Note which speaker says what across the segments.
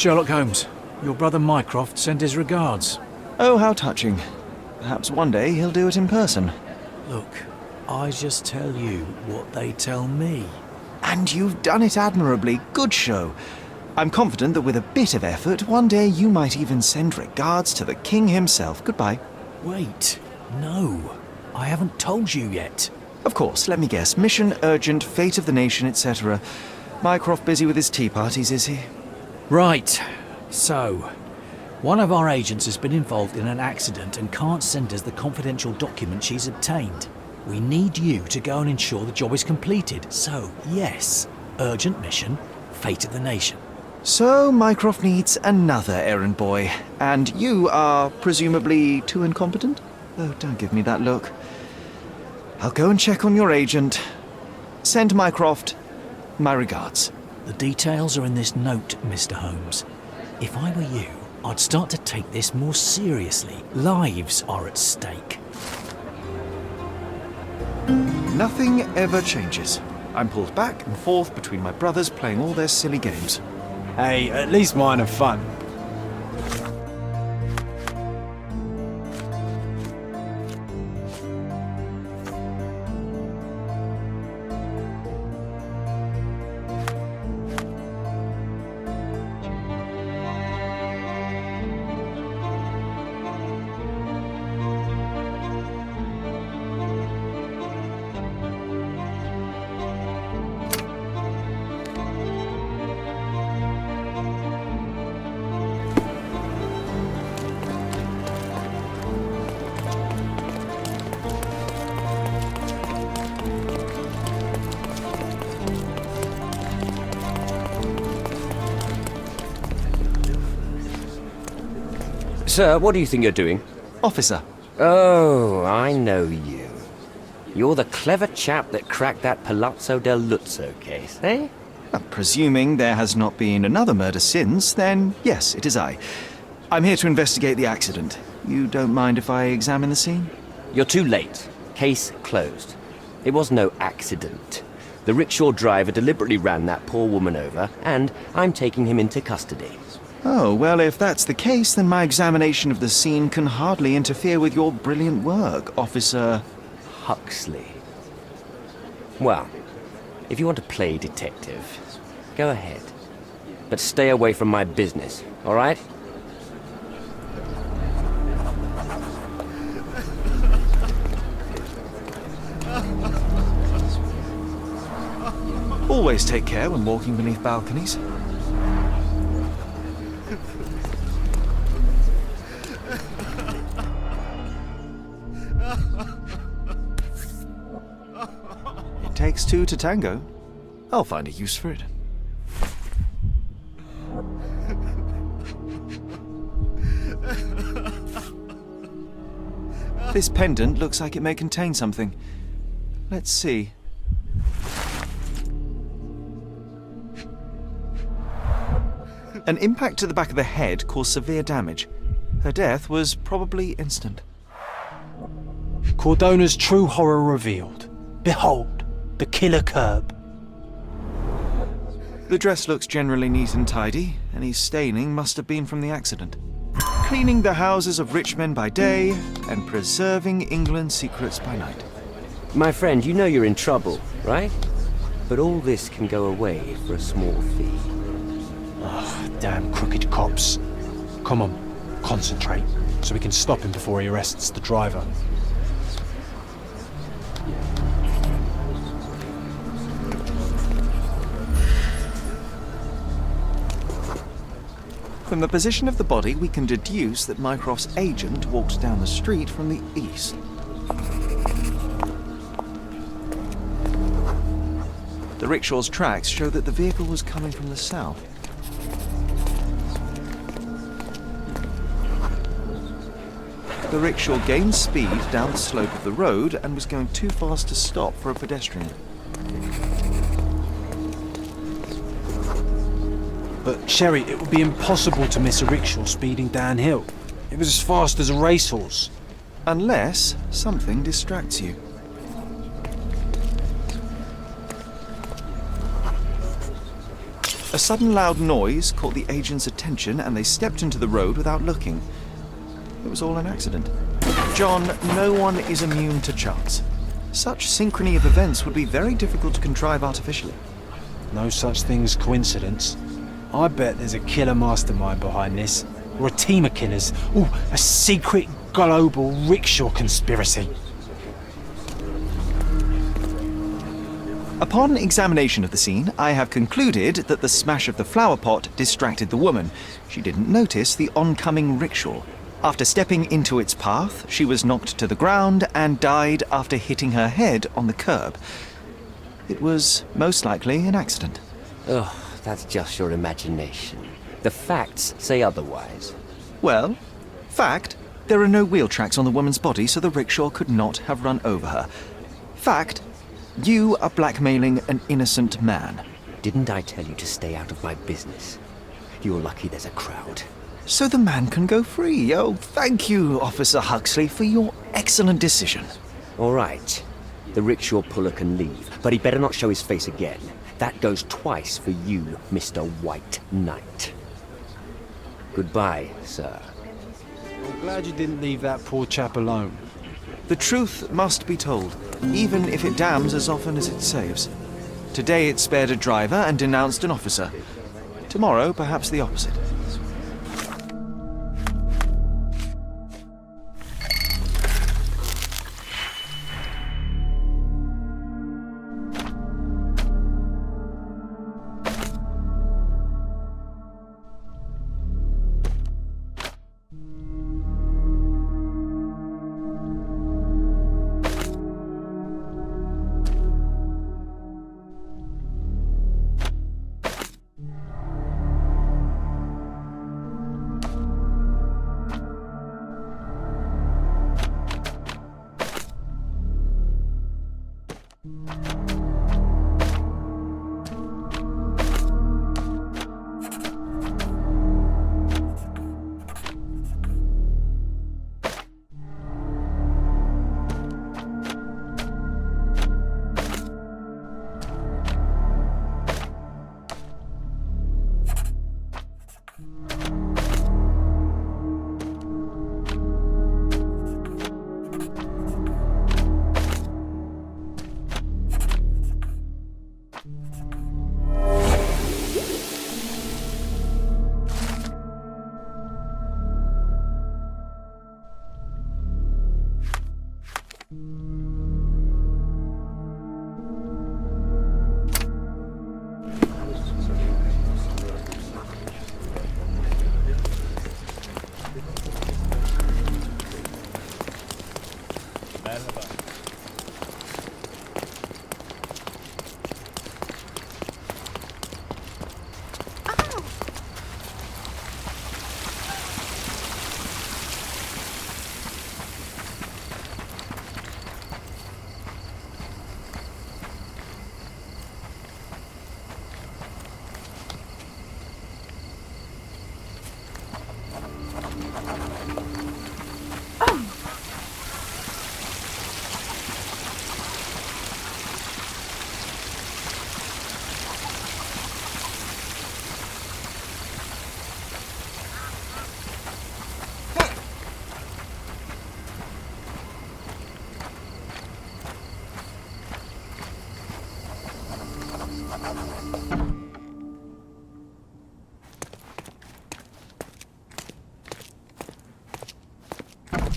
Speaker 1: Sherlock Holmes, your brother Mycroft sent his regards.
Speaker 2: Oh, how touching. Perhaps one day he'll do it in person.
Speaker 1: Look, I just tell you what they tell me.
Speaker 2: And you've done it admirably. Good show. I'm confident that with a bit of effort, one day you might even send regards to the king himself. Goodbye.
Speaker 1: Wait, no. I haven't told you yet.
Speaker 2: Of course, let me guess. Mission urgent, fate of the nation, etc. Mycroft busy with his tea parties, is he?
Speaker 1: Right. So, one of our agents has been involved in an accident and can't send us the confidential document she's obtained. We need you to go and ensure the job is completed. So, yes, urgent mission, fate of the nation.
Speaker 2: So, Mycroft needs another errand boy. And you are presumably too incompetent? Oh, don't give me that look. I'll go and check on your agent. Send Mycroft my regards.
Speaker 1: The details are in this note, Mr. Holmes. If I were you, I'd start to take this more seriously. Lives are at stake.
Speaker 2: Nothing ever changes. I'm pulled back and forth between my brothers playing all their silly games.
Speaker 3: Hey, at least mine are fun.
Speaker 4: Sir, what do you think you're doing?
Speaker 2: Officer.
Speaker 4: Oh, I know you. You're the clever chap that cracked that Palazzo del Luzzo case, eh?
Speaker 2: Presuming there has not been another murder since, then yes, it is I. I'm here to investigate the accident. You don't mind if I examine the scene?
Speaker 4: You're too late. Case closed. It was no accident. The rickshaw driver deliberately ran that poor woman over, and I'm taking him into custody.
Speaker 2: Oh, well, if that's the case, then my examination of the scene can hardly interfere with your brilliant work, Officer
Speaker 4: Huxley. Well, if you want to play detective, go ahead. But stay away from my business, all right?
Speaker 2: Always take care when walking beneath balconies. It takes two to tango. I'll find a use for it. This pendant looks like it may contain something. Let's see. An impact to the back of the head caused severe damage. Her death was probably instant.
Speaker 3: Cordona's true horror revealed. Behold, the killer curb.
Speaker 2: The dress looks generally neat and tidy. Any staining must have been from the accident. Cleaning the houses of rich men by day and preserving England's secrets by night.
Speaker 4: My friend, you know you're in trouble, right? But all this can go away for a small fee.
Speaker 3: Oh, damn crooked cops. Come on, concentrate, so we can stop him before he arrests the driver.
Speaker 2: From the position of the body, we can deduce that Mycroft's agent walked down the street from the east. The rickshaw's tracks show that the vehicle was coming from the south. The rickshaw gained speed down the slope of the road and was going too fast to stop for a pedestrian.
Speaker 3: But, Sherry, it would be impossible to miss a rickshaw speeding downhill. It was as fast as a racehorse.
Speaker 2: Unless something distracts you. A sudden loud noise caught the agent's attention and they stepped into the road without looking. It was all an accident. John, no one is immune to chance. Such synchrony of events would be very difficult to contrive artificially.
Speaker 3: No such thing as coincidence. I bet there's a killer mastermind behind this. Or a team of killers. Ooh, a secret global rickshaw conspiracy.
Speaker 2: Upon examination of the scene, I have concluded that the smash of the flower pot distracted the woman. She didn't notice the oncoming rickshaw. After stepping into its path, she was knocked to the ground and died after hitting her head on the curb. It was most likely an accident.
Speaker 4: Oh, that's just your imagination. The facts say otherwise.
Speaker 2: Well, fact, there are no wheel tracks on the woman's body, so the rickshaw could not have run over her. Fact, you are blackmailing an innocent man.
Speaker 4: Didn't I tell you to stay out of my business? You're lucky there's a crowd.
Speaker 2: So the man can go free. Oh, thank you, Officer Huxley, for your excellent decision.
Speaker 4: All right. The rickshaw puller can leave, but he better not show his face again. That goes twice for you, Mr. White Knight. Goodbye, sir.
Speaker 3: I'm glad you didn't leave that poor chap alone.
Speaker 2: The truth must be told, even if it damns as often as it saves. Today it spared a driver and denounced an officer. Tomorrow, perhaps the opposite.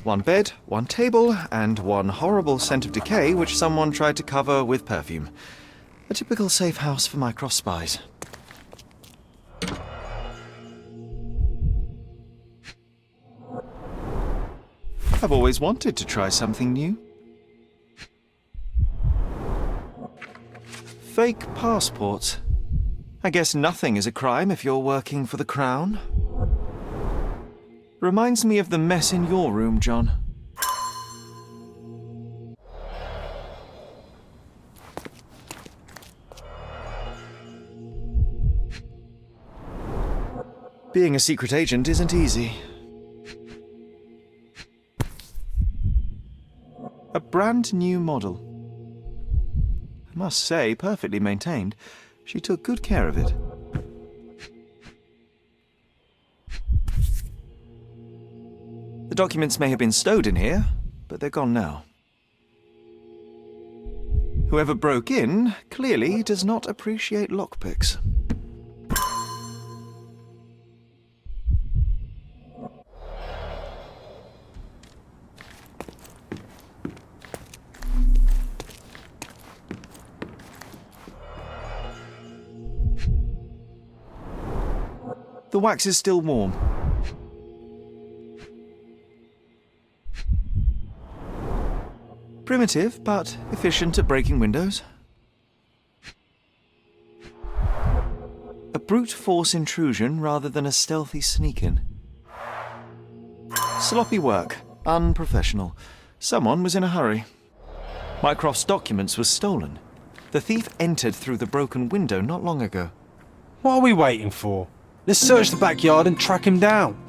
Speaker 2: One bed, one table, and one horrible scent of decay which someone tried to cover with perfume. A typical safe house for Mycroft spies. I've always wanted to try something new. Fake passports. I guess nothing is a crime if you're working for the Crown. Reminds me of the mess in your room, John. Being a secret agent isn't easy. A brand new model. I must say, perfectly maintained. She took good care of it. The documents may have been stowed in here, but they're gone now. Whoever broke in clearly does not appreciate lockpicks. The wax is still warm. Primitive, but efficient at breaking windows. A brute force intrusion rather than a stealthy sneak-in. Sloppy work. Unprofessional. Someone was in a hurry. Mycroft's documents were stolen. The thief entered through the broken window not long ago.
Speaker 3: What are we waiting for? Let's search the backyard and track him down.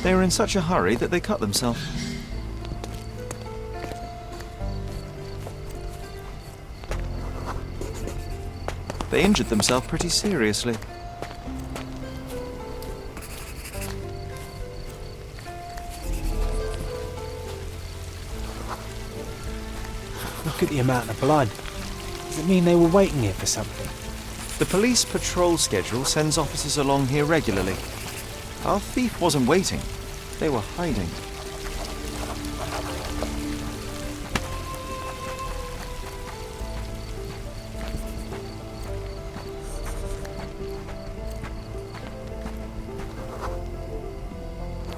Speaker 2: They were in such a hurry that they cut themselves. They injured themselves pretty seriously.
Speaker 3: Look at the amount of blood. Does it mean they were waiting here for something?
Speaker 2: The police patrol schedule sends officers along here regularly. Our thief wasn't waiting. They were hiding.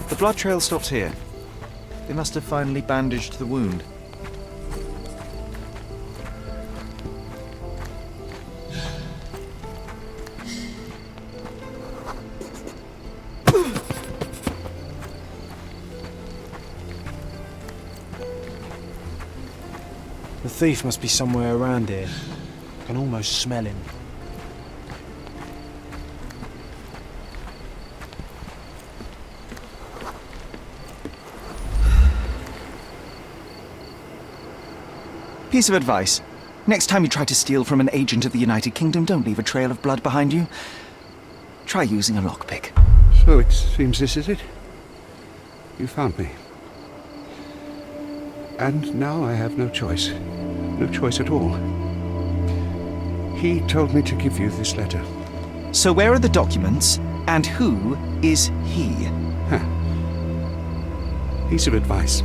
Speaker 2: The blood trail stops here. They must have finally bandaged the wound.
Speaker 3: The thief must be somewhere around here. I can almost smell him.
Speaker 2: Piece of advice. Next time you try to steal from an agent of the United Kingdom, don't leave a trail of blood behind you. Try using a lockpick.
Speaker 5: So it seems this is it. You found me. And now I have no choice. No choice at all. He told me to give you this letter.
Speaker 2: So where are the documents, and who is he?
Speaker 5: Piece of advice.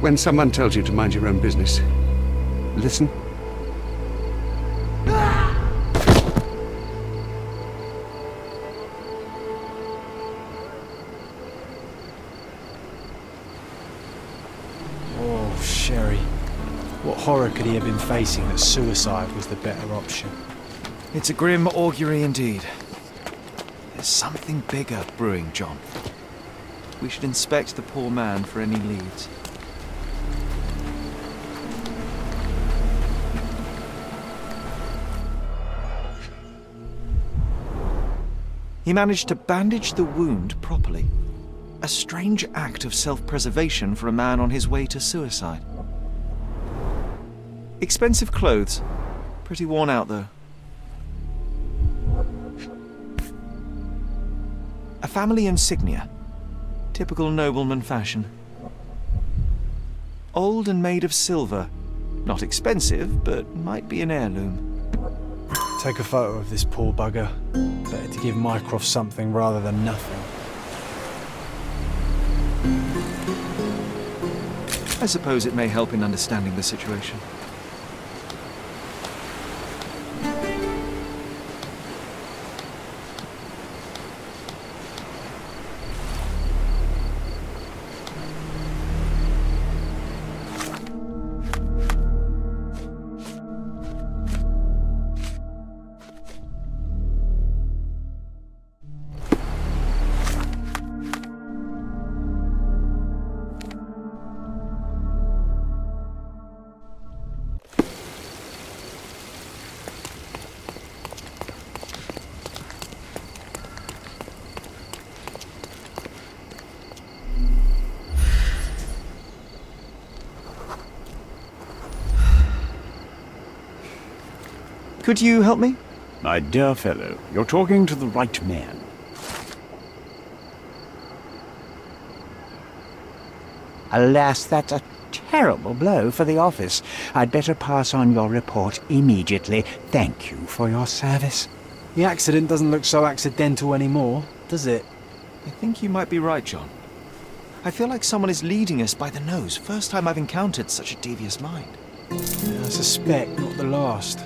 Speaker 5: When someone tells you to mind your own business, listen.
Speaker 3: Oh, Sherry. What horror could he have been facing that suicide was the better option?
Speaker 2: It's a grim augury indeed. There's something bigger brewing, John. We should inspect the poor man for any leads. He managed to bandage the wound properly. A strange act of self-preservation for a man on his way to suicide. Expensive clothes. Pretty worn out, though. A family insignia. Typical nobleman fashion. Old and made of silver. Not expensive, but might be an heirloom.
Speaker 3: Take a photo of this poor bugger. Better to give Mycroft something rather than nothing.
Speaker 2: I suppose it may help in understanding the situation. Could you help me?
Speaker 6: My dear fellow, you're talking to the right man.
Speaker 7: Alas, that's a terrible blow for the office. I'd better pass on your report immediately. Thank you for your service.
Speaker 3: The accident doesn't look so accidental anymore, does it?
Speaker 2: I think you might be right, John. I feel like someone is leading us by the nose. First time I've encountered such a devious mind.
Speaker 3: I suspect not the last.